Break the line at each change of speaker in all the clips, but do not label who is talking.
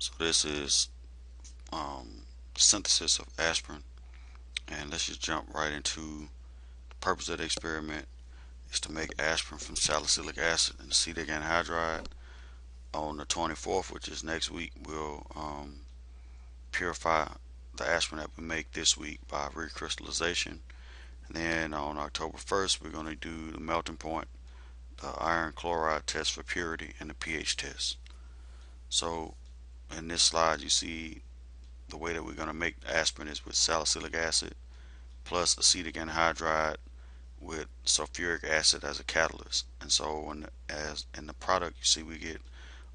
So this is synthesis of aspirin, and let's just jump right into the purpose of the experiment is to make aspirin from salicylic acid and acetic anhydride. On the 24th, which is next week, we'll purify the aspirin that we make this week by recrystallization. And then on October 1st, we're going to do the melting point, the iron chloride test for purity, and the pH test. So in this slide, you see the way that we're going to make aspirin is with salicylic acid plus acetic anhydride with sulfuric acid as a catalyst. And so as in the product, you see we get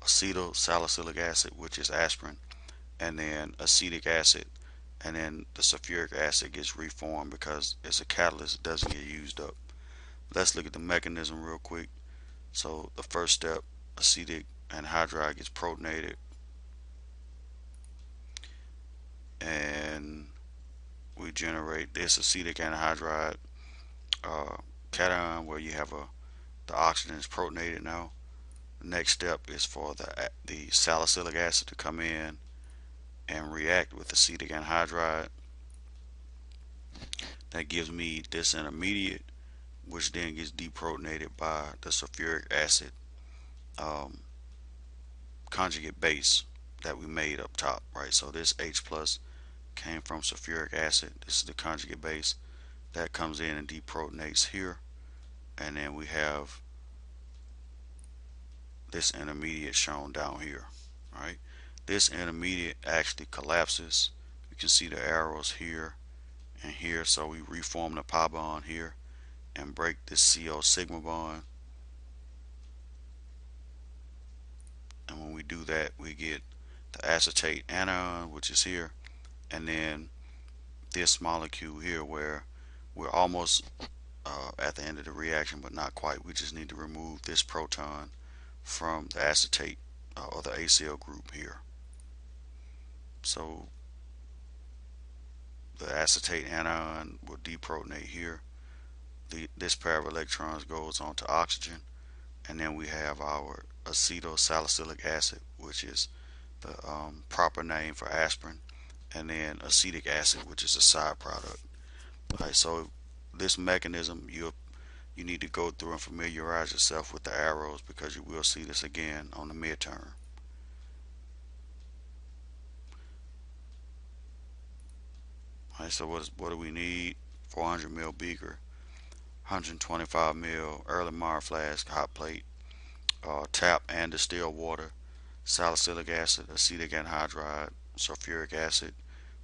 acetyl salicylic acid, which is aspirin, and then acetic acid, and then the sulfuric acid gets reformed because it's a catalyst, it doesn't get used up. Let's look at the mechanism real quick. So the first step, acetic anhydride gets protonated, and we generate this acetic anhydride cation where you have the oxygen is protonated now. The next step is for the salicylic acid to come in and react with acetic anhydride. That gives me this intermediate, which then gets deprotonated by the sulfuric acid conjugate base that we made up top, right? So this H plus came from sulfuric acid. This is the conjugate base that comes in and deprotonates here, and then we have this intermediate shown down here, right? This intermediate actually collapses. You can see the arrows here and here, so we reform the pi bond here and break this CO sigma bond, and when we do that, we get the acetate anion, which is here, and then this molecule here where we're almost at the end of the reaction, but not quite. We just need to remove this proton from the acetate or the ACL group here. So the acetate anion will deprotonate here. This pair of electrons goes on to oxygen, and then we have our acetyl salicylic acid, which is the proper name for aspirin, and then acetic acid, which is a side product. All right, so this mechanism you need to go through and familiarize yourself with the arrows because you will see this again on the midterm. All right, so what do we need? 400 ml beaker, 125 ml Erlenmeyer flask, hot plate, tap and distilled water, salicylic acid, acetic anhydride, sulfuric acid.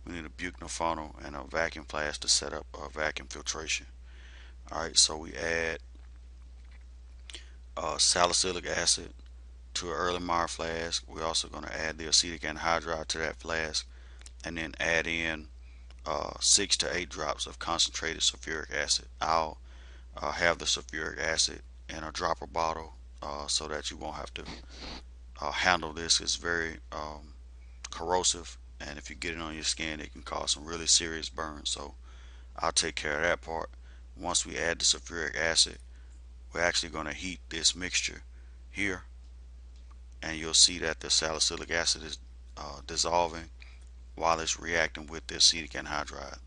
We need a Buchner funnel and a vacuum flask to set up vacuum filtration. Alright, so we add salicylic acid to an Erlenmeyer flask. We're also going to add the acetic anhydride to that flask, and then add in 6 to 8 drops of concentrated sulfuric acid. I'll have the sulfuric acid in a dropper bottle so that you won't have to handle this. It's very corrosive, and if you get it on your skin, it can cause some really serious burns. So I'll take care of that part. Once we add the sulfuric acid, we're actually going to heat this mixture here, and you'll see that the salicylic acid is dissolving while it's reacting with the acetic anhydride.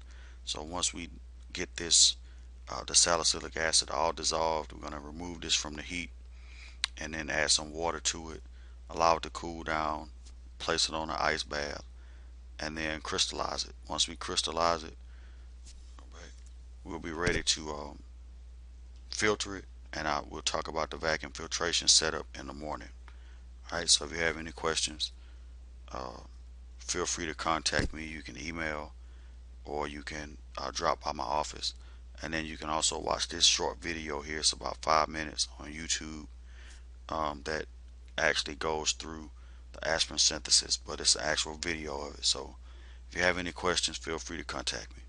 So once we get this the salicylic acid all dissolved, we're going to remove this from the heat and then add some water to it, allow it to cool down, place it on an ice bath, and then crystallize it. Once we crystallize it, we'll be ready to filter it, and we'll talk about the vacuum filtration setup in the morning. Alright, so if you have any questions, feel free to contact me. You can email, or you can drop by my office, and then you can also watch this short video here. It's about 5 minutes on YouTube that actually goes through the aspirin synthesis, but it's an actual video of it. So if you have any questions, feel free to contact me.